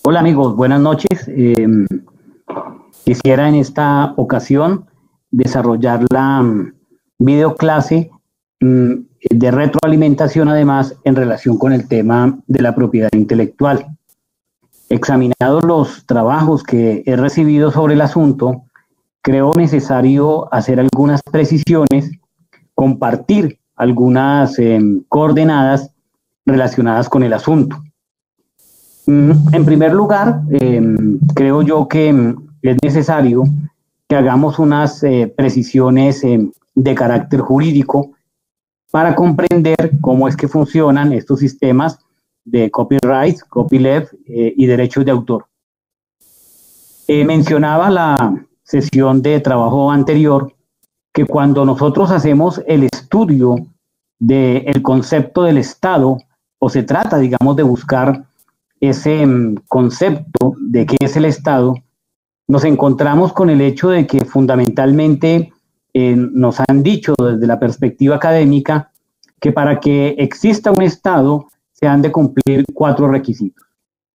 Hola amigos, buenas noches. Quisiera en esta ocasión desarrollar la videoclase de retroalimentación, además en relación con el tema de la propiedad intelectual. Examinados los trabajos que he recibido sobre el asunto, creo necesario hacer algunas precisiones, compartir algunas coordenadas relacionadas con el asunto. En primer lugar, creo yo que es necesario que hagamos unas precisiones de carácter jurídico para comprender cómo es que funcionan estos sistemas de copyright, copyleft y derechos de autor. Mencionaba la sesión de trabajo anterior que cuando nosotros hacemos el estudio del concepto del Estado, o se trata, digamos, de buscar ese concepto de qué es el Estado, nos encontramos con el hecho de que fundamentalmente nos han dicho desde la perspectiva académica que para que exista un Estado se han de cumplir 4 requisitos.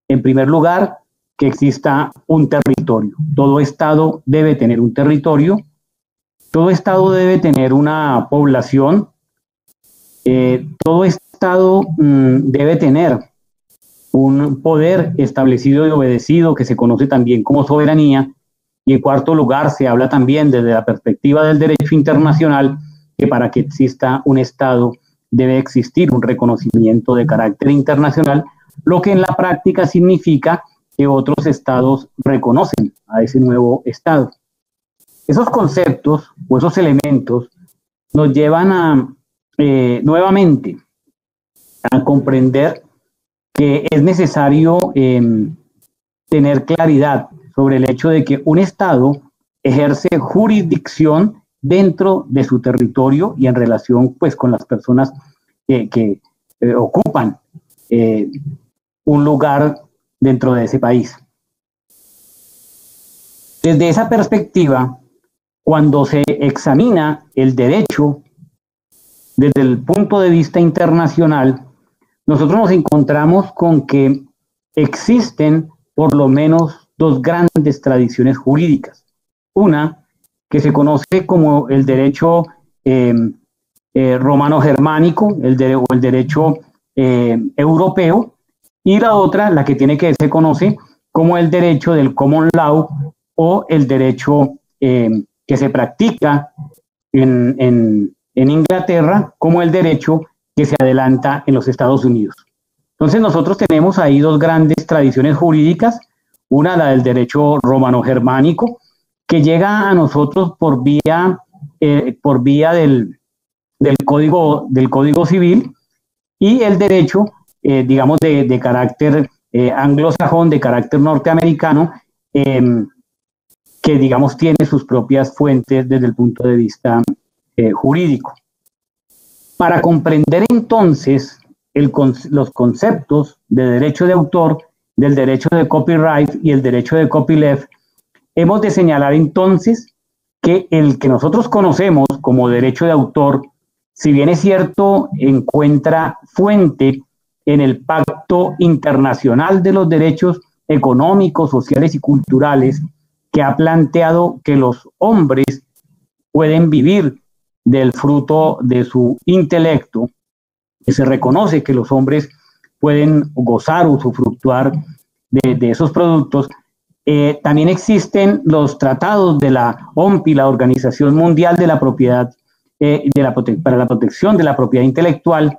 En primer lugar, que exista un territorio. Todo Estado debe tener un territorio, todo Estado debe tener una población, todo Estado debe tener un poder establecido y obedecido que se conoce también como soberanía, y en cuarto lugar se habla también desde la perspectiva del derecho internacional que para que exista un Estado debe existir un reconocimiento de carácter internacional, lo que en la práctica significa que otros estados reconocen a ese nuevo Estado. Esos conceptos o esos elementos nos llevan a nuevamente a comprender que es necesario tener claridad sobre el hecho de que un Estado ejerce jurisdicción dentro de su territorio y en relación pues con las personas que ocupan un lugar dentro de ese país. Desde esa perspectiva, cuando se examina el derecho desde el punto de vista internacional, nosotros nos encontramos con que existen por lo menos 2 grandes tradiciones jurídicas. Una que se conoce como el derecho romano-germánico, el derecho europeo, y la otra, la que se conoce como el derecho del common law o el derecho que se practica en Inglaterra como el derecho que se adelanta en los Estados Unidos. Entonces nosotros tenemos ahí 2 grandes tradiciones jurídicas, una la del derecho romano-germánico, que llega a nosotros por vía del código civil, y el derecho, digamos, de carácter anglosajón, de carácter norteamericano, que digamos tiene sus propias fuentes desde el punto de vista jurídico. Para comprender entonces los conceptos de derecho de autor, del derecho de copyright y el derecho de copyleft, hemos de señalar entonces que el que nosotros conocemos como derecho de autor, si bien es cierto, encuentra fuente en el Pacto Internacional de los Derechos Económicos, Sociales y Culturales, que ha planteado que los hombres pueden vivir del fruto de su intelecto, que se reconoce que los hombres pueden gozar o usufructuar de esos productos. También existen los tratados de la OMPI, la Organización Mundial de la Propiedad, para la protección de la propiedad intelectual,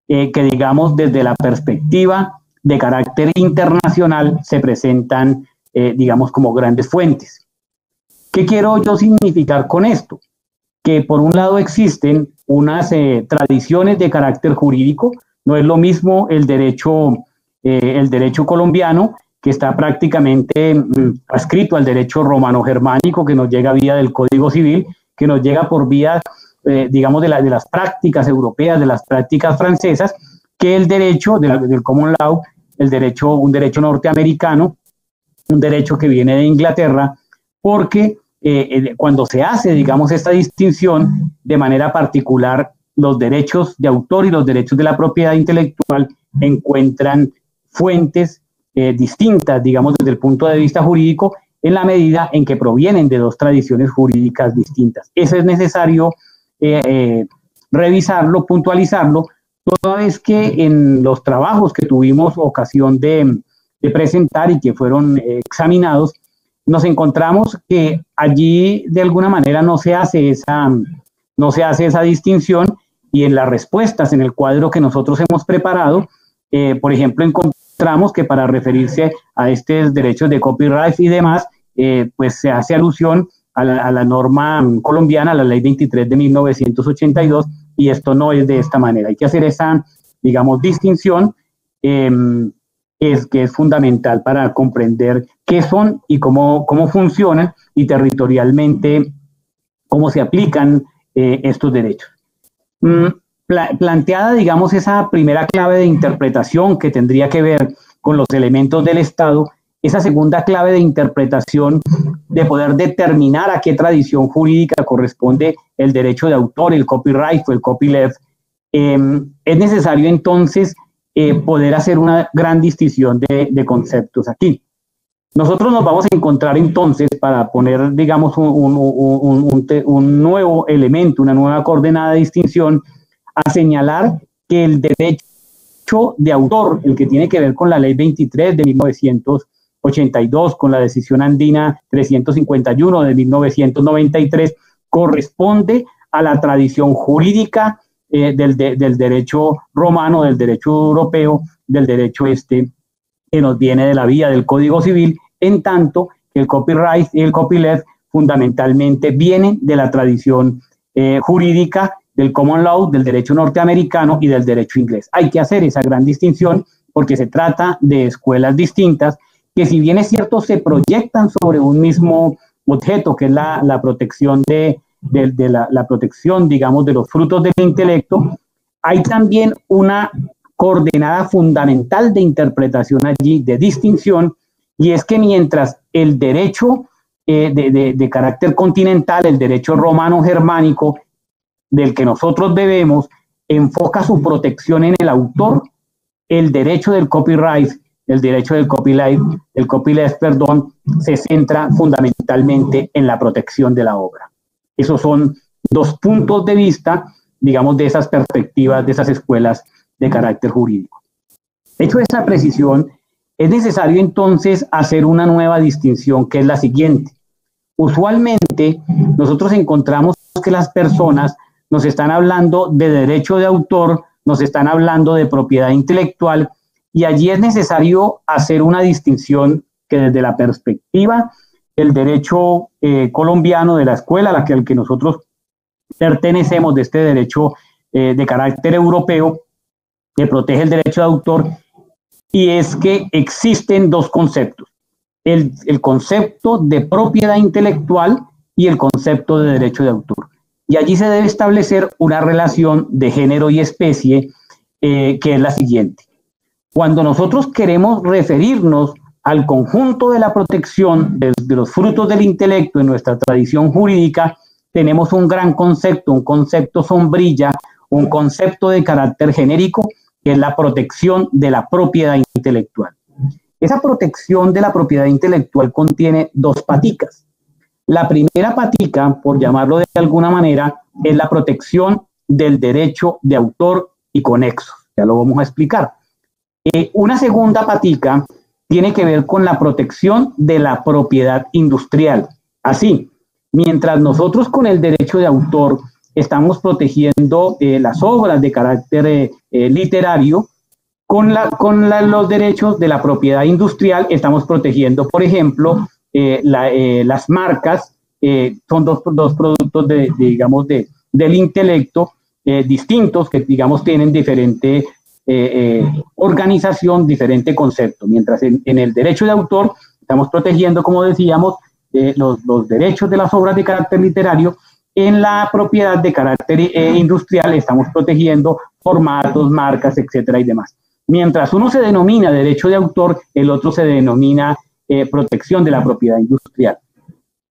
que digamos desde la perspectiva de carácter internacional se presentan, digamos, como grandes fuentes. ¿Qué quiero yo significar con esto? Que por un lado existen unas tradiciones de carácter jurídico, no es lo mismo el derecho colombiano, que está prácticamente adscrito al derecho romano-germánico, que nos llega vía del Código Civil, que nos llega por vía, digamos, de las prácticas europeas, de las prácticas francesas, que el derecho del common law, un derecho norteamericano, un derecho que viene de Inglaterra, porque cuando se hace, digamos, esta distinción de manera particular los derechos de autor y los derechos de la propiedad intelectual encuentran fuentes distintas, digamos, desde el punto de vista jurídico, en la medida en que provienen de dos tradiciones jurídicas distintas. Eso es necesario revisarlo, puntualizarlo, toda vez que en los trabajos que tuvimos ocasión de presentar y que fueron examinados, nos encontramos que allí de alguna manera no se hace esa distinción, y en las respuestas, en el cuadro que nosotros hemos preparado, por ejemplo, encontramos que para referirse a estos derechos de copyright y demás, pues se hace alusión a la norma colombiana, a la ley 23 de 1982, y esto no es de esta manera. Hay que hacer esa, digamos, distinción que es fundamental para comprender qué son y cómo funcionan, y territorialmente cómo se aplican estos derechos. Planteada, digamos, esa primera clave de interpretación que tendría que ver con los elementos del Estado, esa segunda clave de interpretación de poder determinar a qué tradición jurídica corresponde el derecho de autor, el copyright o el copyleft, es necesario entonces poder hacer una gran distinción de conceptos aquí. Nosotros nos vamos a encontrar entonces, para poner, digamos, un nuevo elemento, una nueva coordenada de distinción, a señalar que el derecho de autor, el que tiene que ver con la ley 23 de 1982, con la decisión andina 351 de 1993, corresponde a la tradición jurídica del derecho romano, del derecho europeo, del derecho que nos viene de la vía del Código Civil, en tanto que el copyright y el copyleft fundamentalmente vienen de la tradición jurídica del common law, del derecho norteamericano y del derecho inglés. Hay que hacer esa gran distinción porque se trata de escuelas distintas que, si bien es cierto, se proyectan sobre un mismo objeto, que es la protección la protección, digamos, de los frutos del intelecto. Hay también una coordenada fundamental de interpretación allí, de distinción, y es que mientras el derecho de carácter continental, el derecho romano-germánico, del que nosotros bebemos, enfoca su protección en el autor, el derecho del copyright, el derecho del copyleft, se centra fundamentalmente en la protección de la obra. Esos son dos puntos de vista, digamos, de esas perspectivas, de esas escuelas de carácter jurídico. Hecho esa precisión, es necesario entonces hacer una nueva distinción, que es la siguiente. Usualmente nosotros encontramos que las personas nos están hablando de derecho de autor, nos están hablando de propiedad intelectual, y allí es necesario hacer una distinción que, desde la perspectiva del derecho colombiano, de la escuela a la al que nosotros pertenecemos, de este derecho de carácter europeo, que protege el derecho de autor, y es que existen dos conceptos: el concepto de propiedad intelectual y el concepto de derecho de autor. Y allí se debe establecer una relación de género y especie, que es la siguiente. Cuando nosotros queremos referirnos al conjunto de la protección de los frutos del intelecto en nuestra tradición jurídica, tenemos un gran concepto, un concepto sombrilla, un concepto de carácter genérico, que es la protección de la propiedad intelectual. Esa protección de la propiedad intelectual contiene dos paticas. La primera patica, por llamarlo de alguna manera, es la protección del derecho de autor y conexos. Ya lo vamos a explicar. Una segunda patica tiene que ver con la protección de la propiedad industrial. Así, mientras nosotros con el derecho de autor estamos protegiendo las obras de carácter literario, con los derechos de la propiedad industrial estamos protegiendo, por ejemplo, las marcas. Son dos productos del intelecto distintos, que, digamos, tienen diferente organización, diferente concepto. Mientras en el derecho de autor estamos protegiendo, como decíamos, los derechos de las obras de carácter literario, en la propiedad de carácter industrial estamos protegiendo formatos, marcas, etcétera y demás. Mientras uno se denomina derecho de autor, el otro se denomina protección de la propiedad industrial.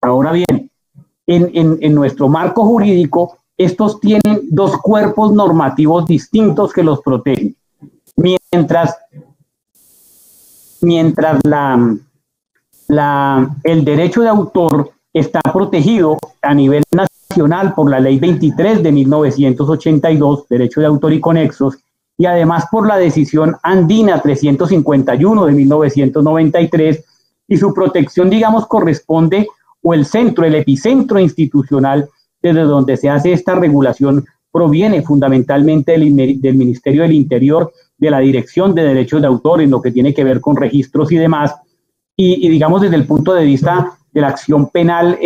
Ahora bien, en nuestro marco jurídico estos tienen dos cuerpos normativos distintos que los protegen. Mientras el derecho de autor está protegido a nivel nacional por la Ley 23 de 1982, Derecho de Autor y Conexos, y además por la Decisión Andina 351 de 1993, y su protección, digamos, corresponde, o el centro, el epicentro institucional desde donde se hace esta regulación, proviene fundamentalmente del Ministerio del Interior, de la Dirección de Derechos de Autor, en lo que tiene que ver con registros y demás, y digamos desde el punto de vista de la acción penal,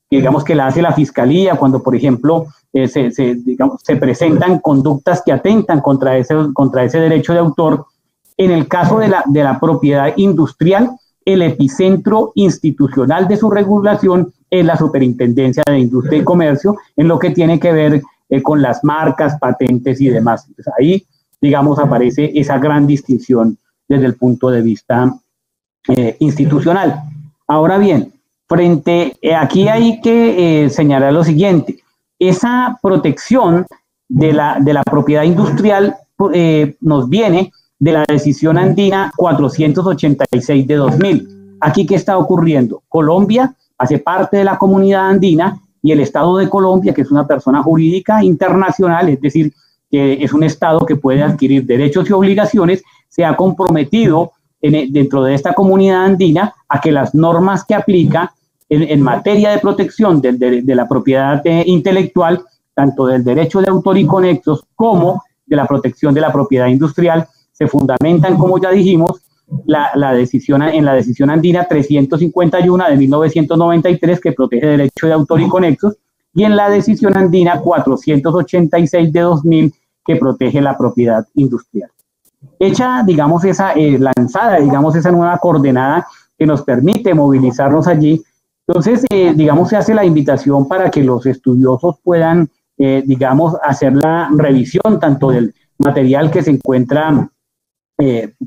digamos que la hace la Fiscalía, cuando por ejemplo se presentan conductas que atentan contra ese derecho de autor. En el caso de la propiedad industrial, el epicentro institucional de su regulación es la Superintendencia de Industria y Comercio, en lo que tiene que ver con las marcas, patentes y demás. Entonces ahí, digamos, aparece esa gran distinción desde el punto de vista institucional. Ahora bien, aquí hay que señalar lo siguiente: esa protección de la propiedad industrial nos viene de la Decisión Andina 486 de 2000. Aquí, ¿qué está ocurriendo? Colombia hace parte de la Comunidad Andina, y el Estado de Colombia, que es una persona jurídica internacional, es decir, que es un Estado que puede adquirir derechos y obligaciones, se ha comprometido dentro de esta Comunidad Andina a que las normas que aplica en materia de protección de la propiedad intelectual, tanto del derecho de autor y conexos como de la protección de la propiedad industrial, se fundamentan, como ya dijimos, en la Decisión Andina 351 de 1993, que protege el derecho de autor y conexos, y en la Decisión Andina 486 de 2000, que protege la propiedad industrial. Hecha, digamos, lanzada, digamos, esa nueva coordenada que nos permite movilizarnos allí, entonces, digamos, se hace la invitación para que los estudiosos puedan, digamos, hacer la revisión tanto del material que se encuentra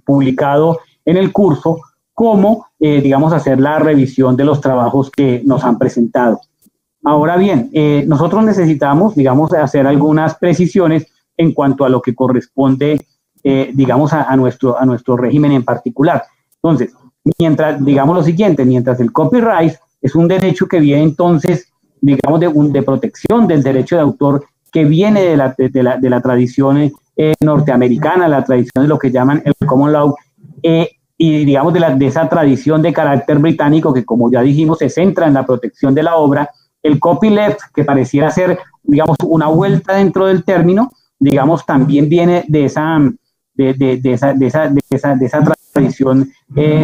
publicado en el curso, como, digamos, hacer la revisión de los trabajos que nos han presentado. Ahora bien, nosotros necesitamos, digamos, hacer algunas precisiones en cuanto a lo que corresponde, digamos, a nuestro régimen en particular. Entonces, digamos lo siguiente, mientras el copyright es un derecho que viene entonces, digamos, de protección del derecho de autor, que viene de la tradición norteamericana, la tradición de lo que llaman el common law, y digamos de esa tradición de carácter británico que, como ya dijimos, se centra en la protección de la obra. El copyleft, que pareciera ser, digamos, una vuelta dentro del término, digamos, también viene de esa tradición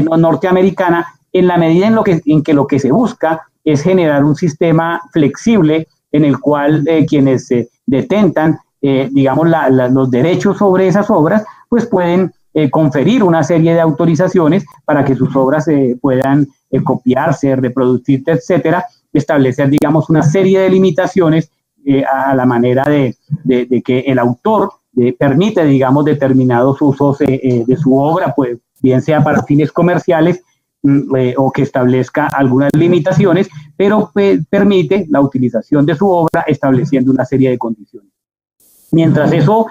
norteamericana, en la medida en que lo que se busca es generar un sistema flexible en el cual quienes detentan, digamos, los derechos sobre esas obras, pues pueden conferir una serie de autorizaciones para que sus obras puedan copiarse, reproducirse, etcétera, establecer, digamos, una serie de limitaciones a la manera de que el autor permite, digamos, determinados usos de su obra, pues bien sea para fines comerciales o que establezca algunas limitaciones, pero permite la utilización de su obra estableciendo una serie de condiciones. Mientras eso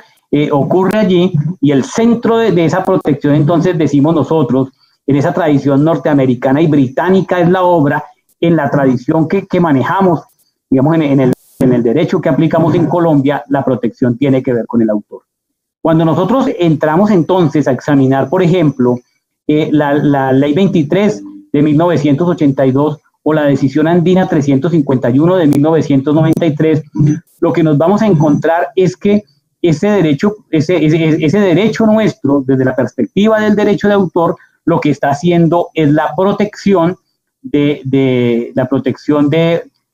ocurre allí, y el centro de esa protección, entonces decimos nosotros, en esa tradición norteamericana y británica es la obra, en la tradición que manejamos, digamos, en el derecho que aplicamos en Colombia, la protección tiene que ver con el autor. Cuando nosotros entramos entonces a examinar, por ejemplo, la Ley 23 de 1982 o la Decisión Andina 351 de 1993, lo que nos vamos a encontrar es que ese derecho nuestro, desde la perspectiva del derecho de autor, lo que está haciendo es la protección de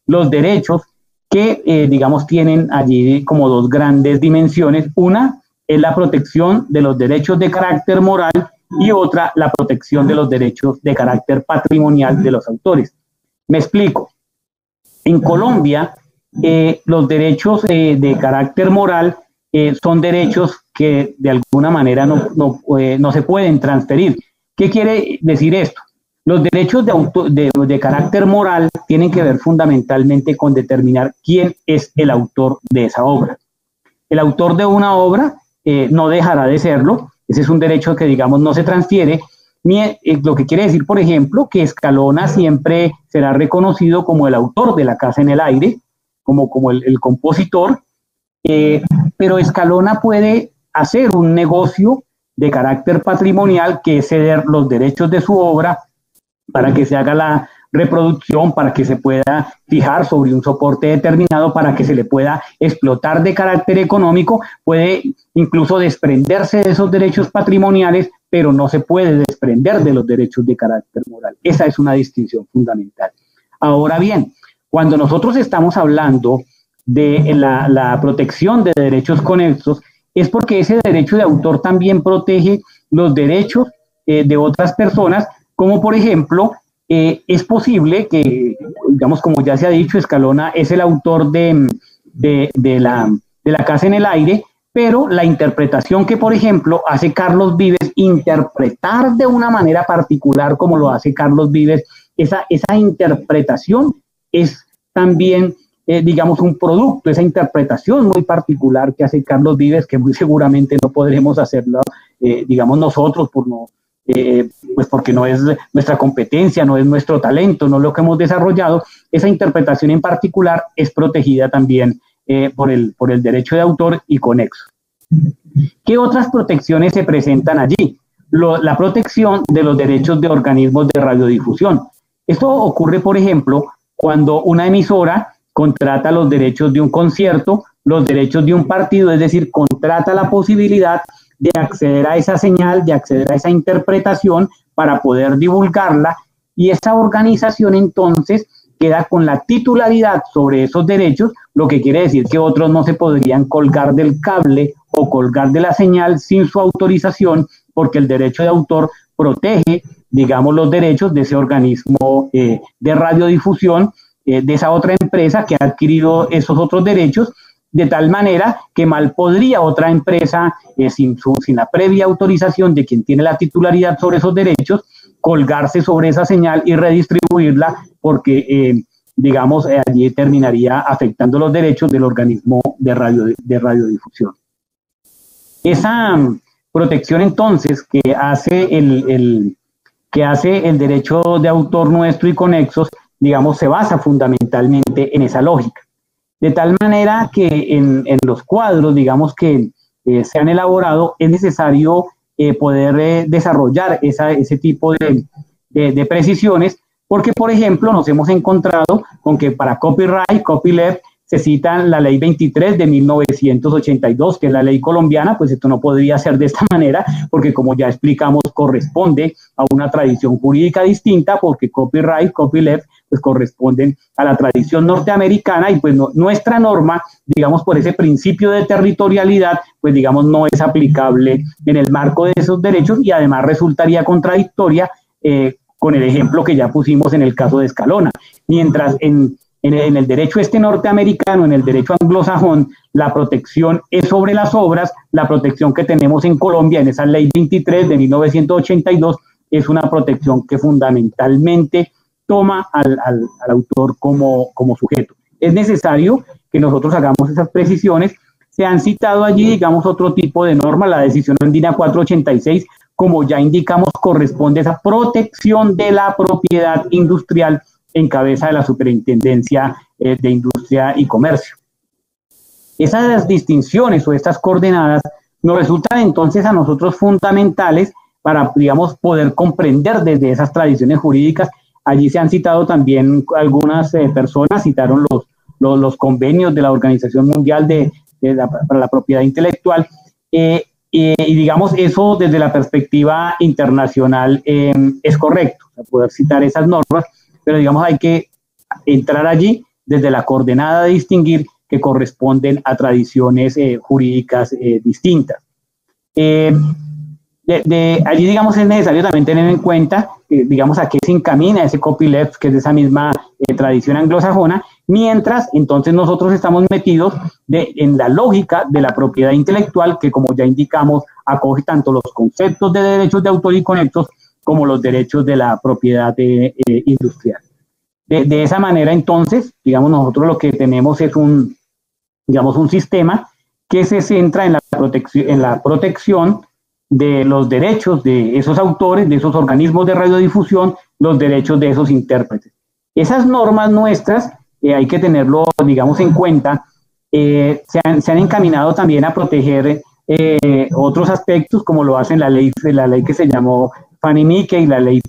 los derechos que, digamos, tienen allí como dos grandes dimensiones. Una es la protección de los derechos de carácter moral y otra, la protección de los derechos de carácter patrimonial de los autores. Me explico. En Colombia, los derechos de carácter moral son derechos que de alguna manera no se pueden transferir. ¿Qué quiere decir esto? Los derechos de carácter moral tienen que ver fundamentalmente con determinar quién es el autor de esa obra. El autor de una obra no dejará de serlo, ese es un derecho que, digamos, no se transfiere, lo que quiere decir, por ejemplo, que Escalona siempre será reconocido como el autor de La Casa en el Aire, como el compositor, pero Escalona puede hacer un negocio de carácter patrimonial, que es ceder los derechos de su obra para que se haga la reproducción, para que se pueda fijar sobre un soporte determinado, para que se le pueda explotar de carácter económico, puede incluso desprenderse de esos derechos patrimoniales, pero no se puede desprender de los derechos de carácter moral. Esa es una distinción fundamental. Ahora bien, cuando nosotros estamos hablando de la protección de derechos conexos, es porque ese derecho de autor también protege los derechos de otras personas, como por ejemplo, es posible que, digamos, como ya se ha dicho, Escalona es el autor de La Casa en el Aire, pero la interpretación que, por ejemplo, hace Carlos Vives, interpretar de una manera particular como lo hace Carlos Vives, esa interpretación es también, digamos, un producto, esa interpretación muy particular que hace Carlos Vives, que muy seguramente no podremos hacerlo, digamos, nosotros, pues porque no es nuestra competencia, no es nuestro talento, no es lo que hemos desarrollado. Esa interpretación en particular es protegida también por el derecho de autor y conexo. ¿Qué otras protecciones se presentan allí? La protección de los derechos de organismos de radiodifusión. Esto ocurre, por ejemplo, cuando una emisora contrata los derechos de un concierto, los derechos de un partido, es decir, contrata la posibilidad de acceder a esa señal, de acceder a esa interpretación para poder divulgarla, y esa organización entonces queda con la titularidad sobre esos derechos, lo que quiere decir que otros no se podrían colgar del cable o colgar de la señal sin su autorización, porque el derecho de autor protege, digamos, los derechos de ese organismo de radiodifusión, de esa otra empresa que ha adquirido esos otros derechos, de tal manera que mal podría otra empresa, sin la previa autorización de quien tiene la titularidad sobre esos derechos, colgarse sobre esa señal y redistribuirla, porque, digamos, allí terminaría afectando los derechos del organismo de radiodifusión. Esa protección, entonces, que hace el derecho de autor nuestro y conexos, digamos, se basa fundamentalmente en esa lógica. De tal manera que en los cuadros, digamos, que se han elaborado, es necesario poder desarrollar ese tipo de precisiones, porque, por ejemplo, nos hemos encontrado con que para copyright, copyleft, se cita la ley 23 de 1982, que es la ley colombiana. Pues esto no podría ser de esta manera, porque, como ya explicamos, corresponde a una tradición jurídica distinta, porque copyright, copyleft, pues corresponden a la tradición norteamericana, y pues nuestra norma, digamos, por ese principio de territorialidad, pues digamos, no es aplicable en el marco de esos derechos, y además resultaría contradictoria con el ejemplo que ya pusimos en el caso de Escalona. Mientras en el derecho norteamericano, en el derecho anglosajón, la protección es sobre las obras, la protección que tenemos en Colombia, en esa ley 23 de 1982, es una protección que fundamentalmente toma al autor como sujeto. Es necesario que nosotros hagamos esas precisiones. Se han citado allí, digamos, otro tipo de norma, la decisión andina 486, como ya indicamos, corresponde a esa protección de la propiedad industrial en cabeza de la Superintendencia de Industria y Comercio. Esas distinciones o estas coordenadas nos resultan entonces a nosotros fundamentales para, digamos, poder comprender desde esas tradiciones jurídicas. Allí se han citado también algunas personas, citaron los convenios de la Organización Mundial para la Propiedad Intelectual, y digamos, eso desde la perspectiva internacional es correcto, o sea, poder citar esas normas, pero digamos hay que entrar allí desde la coordenada de distinguir que corresponden a tradiciones jurídicas distintas. Allí, digamos, es necesario también tener en cuenta, digamos, a qué se encamina ese copyleft, que es de esa misma tradición anglosajona, mientras entonces nosotros estamos metidos en la lógica de la propiedad intelectual, que, como ya indicamos, acoge tanto los conceptos de derechos de autor y conexos como los derechos de la propiedad industrial. De esa manera, entonces, digamos, nosotros lo que tenemos es un sistema que se centra en la protección de los derechos de esos autores, de esos organismos de radiodifusión, los derechos de esos intérpretes. Esas normas nuestras, hay que tenerlo, digamos, en cuenta, se han encaminado también a proteger otros aspectos, como lo hacen la ley que se llamó Fanny Mique y la ley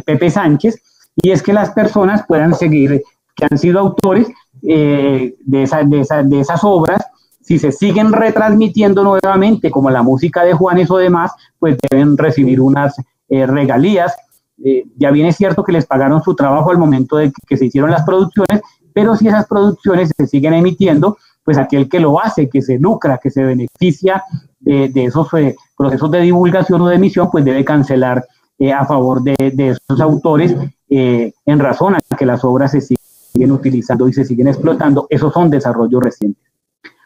Pepe Sánchez, y es que las personas puedan seguir, que han sido autores de esas obras, si se siguen retransmitiendo nuevamente, como la música de Juanes o demás, pues deben recibir unas regalías. Ya bien es cierto que les pagaron su trabajo al momento de que se hicieron las producciones, pero si esas producciones se siguen emitiendo, pues aquel que lo hace, que se lucra, que se beneficia de esos procesos de divulgación o de emisión, pues debe cancelar a favor de esos autores en razón a que las obras se siguen utilizando y se siguen explotando. Esos son desarrollos recientes.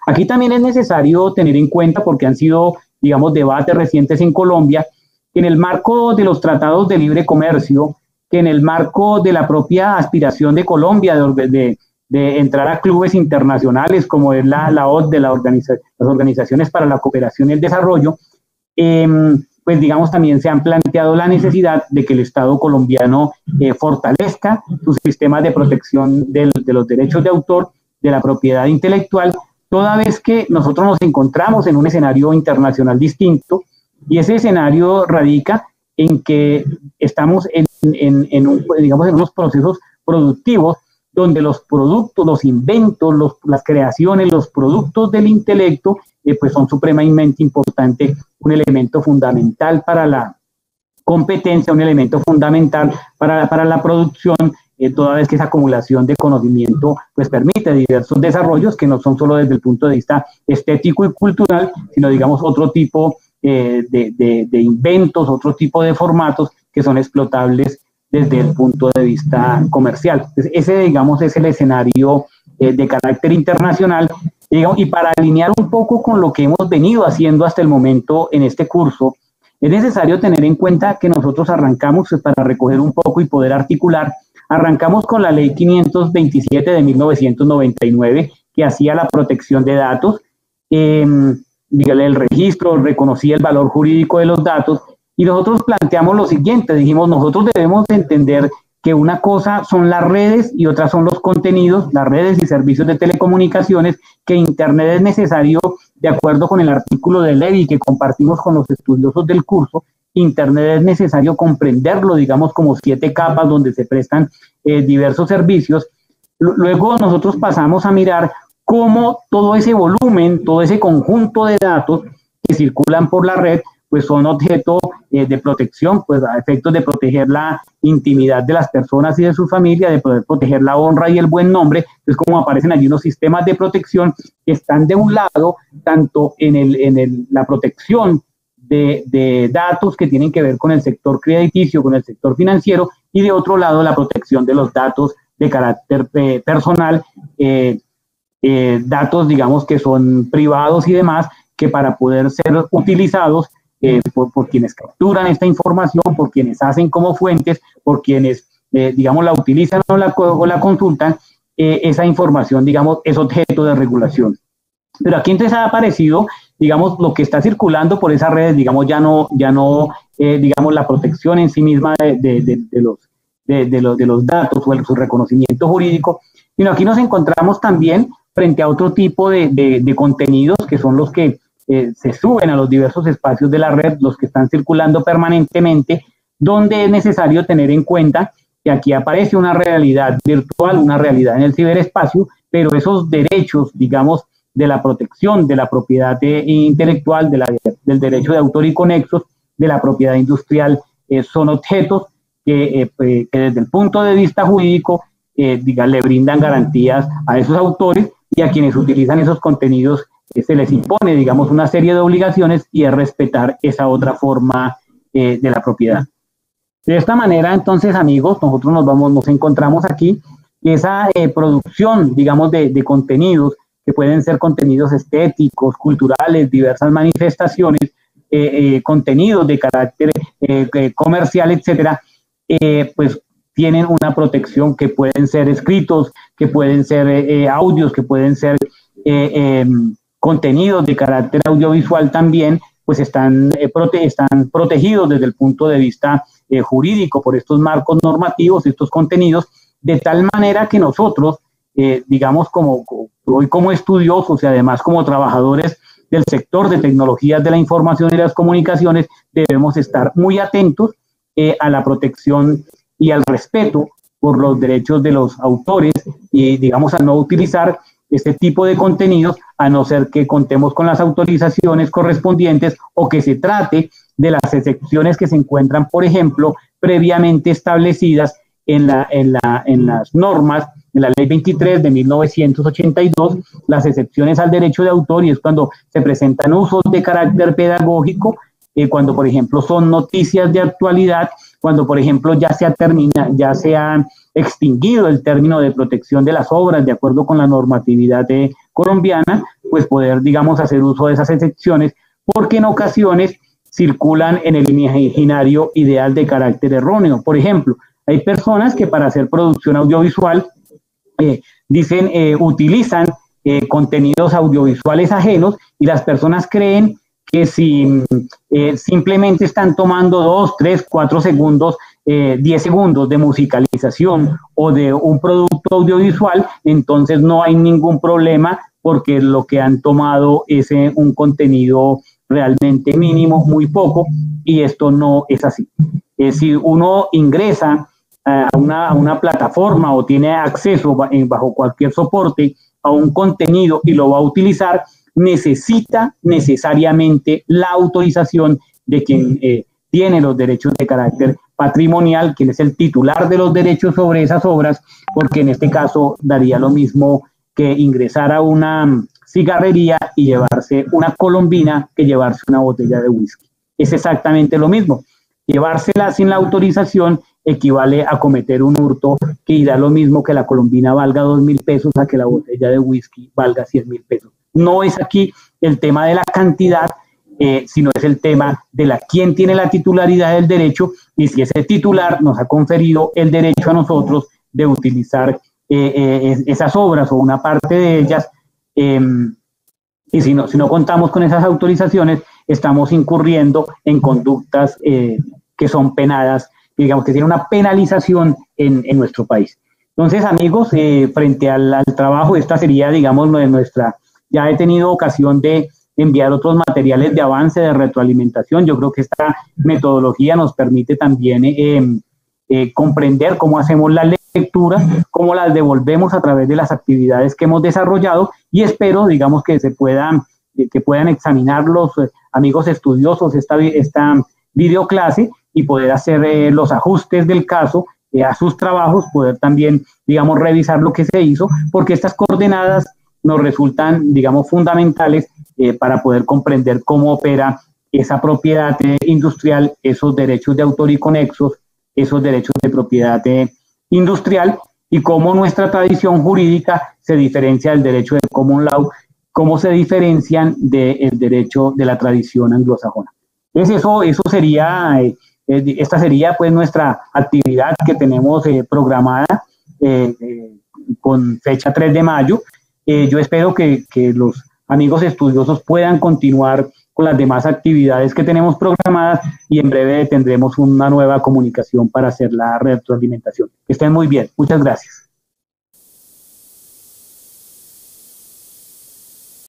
Aquí también es necesario tener en cuenta, porque han sido, digamos, debates recientes en Colombia, que en el marco de los tratados de libre comercio, que en el marco de la propia aspiración de Colombia de entrar a clubes internacionales como es la OCDE, las Organizaciones para la Cooperación y el Desarrollo, pues digamos también se han planteado la necesidad de que el Estado colombiano fortalezca sus sistemas de protección de los derechos de autor, de la propiedad intelectual, toda vez que nosotros nos encontramos en un escenario internacional distinto, y ese escenario radica en que estamos en unos procesos productivos donde los productos, los inventos, las creaciones, los productos del intelecto, pues son supremamente importantes, un elemento fundamental para la competencia, un elemento fundamental para la producción, toda vez que esa acumulación de conocimiento pues permite diversos desarrollos que no son solo desde el punto de vista estético y cultural, sino digamos otro tipo de inventos, otro tipo de formatos que son explotables desde el punto de vista comercial. Entonces, ese, digamos, es el escenario de carácter internacional. Y para alinear un poco con lo que hemos venido haciendo hasta el momento en este curso, es necesario tener en cuenta que nosotros arrancamos, para recoger un poco y poder articular, arrancamos con la ley 527 de 1999, que hacía la protección de datos, el registro, reconocía el valor jurídico de los datos, y nosotros planteamos lo siguiente, dijimos, nosotros debemos entender que una cosa son las redes y otra son los contenidos, las redes y servicios de telecomunicaciones, que Internet es necesario, de acuerdo con el artículo de ley que compartimos con los estudiosos del curso, Internet es necesario comprenderlo, digamos, como 7 capas donde se prestan diversos servicios. Luego nosotros pasamos a mirar cómo todo ese volumen, todo ese conjunto de datos que circulan por la red, pues son objeto de protección, pues a efectos de proteger la intimidad de las personas y de su familia, de poder proteger la honra y el buen nombre. Es como aparecen allí unos sistemas de protección que están de un lado, tanto en la protección de datos que tienen que ver con el sector crediticio, con el sector financiero, y de otro lado la protección de los datos de carácter personal, datos, digamos, que son privados y demás, que para poder ser utilizados por quienes capturan esta información, por quienes hacen como fuentes, por quienes, digamos, la utilizan o la consultan, esa información, digamos, es objeto de regulación. Pero aquí entonces ha aparecido, digamos, lo que está circulando por esas redes, digamos, ya no digamos, la protección en sí misma de los datos o su reconocimiento jurídico, sino aquí nos encontramos también frente a otro tipo de contenidos que son los que se suben a los diversos espacios de la red, los que están circulando permanentemente, donde es necesario tener en cuenta que aquí aparece una realidad virtual, una realidad en el ciberespacio, pero esos derechos, digamos, de la protección de la propiedad intelectual, del derecho de autor y conexos, de la propiedad industrial, son objetos que desde el punto de vista jurídico le brindan garantías a esos autores, y a quienes utilizan esos contenidos se les impone, digamos, una serie de obligaciones, y es respetar esa otra forma de la propiedad. De esta manera, entonces, amigos, nosotros nos encontramos aquí, esa producción, digamos, de contenidos, que pueden ser contenidos estéticos, culturales, diversas manifestaciones, contenidos de carácter comercial, etcétera, pues tienen una protección, que pueden ser escritos, que pueden ser audios, que pueden ser contenidos de carácter audiovisual también, pues están protegidos desde el punto de vista jurídico por estos marcos normativos, estos contenidos, de tal manera que nosotros, digamos, hoy como estudiosos y además como trabajadores del sector de tecnologías de la información y las comunicaciones, debemos estar muy atentos a la protección y al respeto por los derechos de los autores y, digamos, a no utilizar este tipo de contenidos, a no ser que contemos con las autorizaciones correspondientes o que se trate de las excepciones que se encuentran, por ejemplo, previamente establecidas en las normas, en la Ley 23 de 1982, las excepciones al derecho de autor, y es cuando se presentan usos de carácter pedagógico, cuando, por ejemplo, son noticias de actualidad, cuando, por ejemplo, ya se ha extinguido el término de protección de las obras de acuerdo con la normatividad colombiana, pues poder, digamos, hacer uso de esas excepciones, porque en ocasiones circulan en el imaginario ideal de carácter erróneo. Por ejemplo, hay personas que para hacer producción audiovisual utilizan contenidos audiovisuales ajenos, y las personas creen que si simplemente están tomando 2, 3, 4 segundos, 10 segundos de musicalización o de un producto audiovisual, entonces no hay ningún problema, porque lo que han tomado es un contenido realmente mínimo, muy poco, y esto no es así. Si uno ingresa a una plataforma o tiene acceso bajo cualquier soporte a un contenido y lo va a utilizar, necesita necesariamente la autorización de quien tiene los derechos de carácter patrimonial, quien es el titular de los derechos sobre esas obras, porque en este caso daría lo mismo que ingresar a una cigarrería y llevarse una colombina que llevarse una botella de whisky. Es exactamente lo mismo. Llevársela sin la autorización equivale a cometer un hurto, que da lo mismo que la colombina valga 2.000 pesos a que la botella de whisky valga 100.000 pesos. No es aquí el tema de la cantidad, sino es el tema de quién tiene la titularidad del derecho, y si ese titular nos ha conferido el derecho a nosotros de utilizar esas obras o una parte de ellas, y si no contamos con esas autorizaciones, estamos incurriendo en conductas que son penadas, digamos que tiene una penalización en nuestro país. Entonces, amigos, frente al trabajo, esta sería, digamos, nuestra. Ya he tenido ocasión de enviar otros materiales de avance, de retroalimentación. Yo creo que esta metodología nos permite también comprender cómo hacemos la lectura, cómo las devolvemos a través de las actividades que hemos desarrollado, y espero, digamos, que puedan examinar los amigos estudiosos esta videoclase y poder hacer los ajustes del caso a sus trabajos, poder también, digamos, revisar lo que se hizo, porque estas coordenadas nos resultan, digamos, fundamentales para poder comprender cómo opera esa propiedad industrial, esos derechos de autor y conexos, esos derechos de propiedad industrial, y cómo nuestra tradición jurídica se diferencia del derecho de common law, cómo se diferencian del derecho de la tradición anglosajona. Entonces eso sería, esta sería pues nuestra actividad que tenemos programada con fecha 3 de mayo. Yo espero que los amigos estudiosos puedan continuar con las demás actividades que tenemos programadas, y en breve tendremos una nueva comunicación para hacer la retroalimentación. Que estén muy bien. Muchas gracias.